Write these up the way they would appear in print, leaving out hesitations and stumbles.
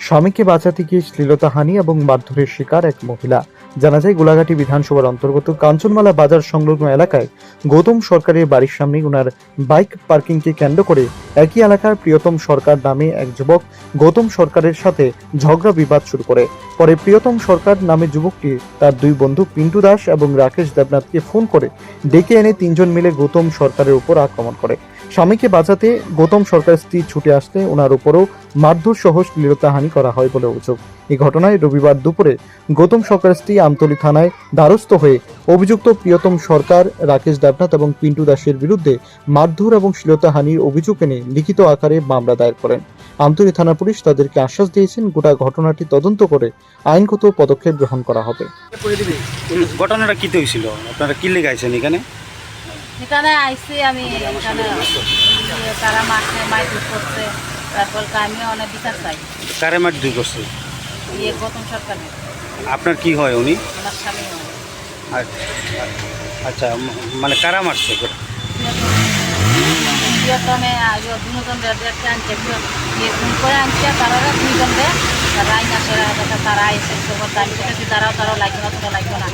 স্বামীকে বাঁচাতে গিয়ে শ্লীলতাহানি এবং মারধরের শিকার এক মহিলা। জানা যায় গোলাঘাটি বিধানসভার অন্তর্গত কাঞ্চনমালা বাজার সংলগ্ন এলাকায় গৌতম সরকারের বাড়ির সামনে ওনার বাইক পার্কিংকে কেন্দ্র করে একই এলাকার প্রিয়তম সরকার নামে এক যুবক গৌতম সরকারের সাথে ঝগড়া বিবাদ শুরু করে। পরে প্রিয়তম সরকার নামে যুবকটি তার দুই বন্ধু পিন্টু দাস এবং রাকেশ দেবনাথকে ফোন করে ডেকে এনে তিনজন মিলে গৌতম সরকারের উপর আক্রমণ করে। স্বামীকে বাঁচাতে গৌতম সরকার স্ত্রী ছুটে আসতে ওনার উপরও মারধর সহ শ্লীলতাহানি করা হয় বলে অভিযোগ। এই ঘটনায় রবিবার দুপুরে গৌতম সরকার স্ত্রী আমতলী থানায় দ্বারস্থ হয়ে অভিযুক্ত প্রিয়তম সরকার, রাকেশ দেবনাথ এবং পিন্টু দাসের বিরুদ্ধে মারধর এবং শ্লীলতাহানির অভিযোগ এনে লিখিত আকারে মামলা দায়ের করেন। আমতলী থানা পুলিশ তাদেরকে আশ্বাস দিয়েছেন গোটা ঘটনাটি তদন্ত করে আইনগত পদক্ষেপ গ্রহণ করা হবে। ঘটনাটা কি হয়েছিল? আপনারা কি লেগে আইছেন এখানে? এখানে আইসি আমি, এখানে তারা মারধর করছে, তারপর আমিও অনেক বিচার চাই। কারে মারধর করছে? গৌতম সরকারের। আপনার কি হয় উনি? আমার স্বামী হয়। আচ্ছা, মানে কারা মারছে? প্রিয়তমে দুজন রেডকে আনছে, ফোন করে আনছে, তারা দুইজন রাই না সেরা তারা এসে আমি বলেছি তারাও লাগবে না, তোরা লাগবে না,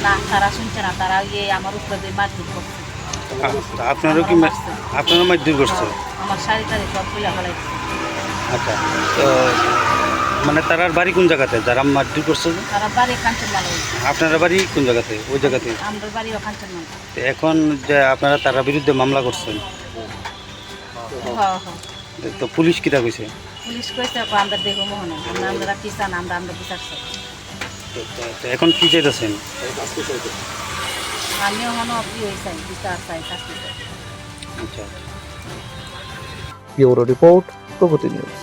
না তারা শুনছে না, তারা আমার উপরে মারধর করছে। আপনারও কি আপনারও মারধর করছে? আমার শাড়ি টাড়ি সব খুলে ফেলাইছে। আচ্ছা, তো মানে তারার বাড়ি কোন জায়গাতে যারা মারধর করছে? তারা বাড়ি কাঞ্চনমালা। আপনারা বাড়ি কোন জায়গাতে? ওই জায়গাতে। আমাদের বাড়িও কাঞ্চনমালা। এখন যে আপনারা তার বিরুদ্ধে মামলা করছেন, তো পুলিশ কিটা কইছে? পুলিশ কইছে আমরা দেখো মোহনে আমরা কি চান, আমরা বিচার চাই। এখন কি চাইতেছেন? আমিও মনে অপ্রিয় চাই, বিচার চাই, শাস্তি চাই। আচ্ছা। ব্যুরো রিপোর্ট, প্রগতি নিউজ।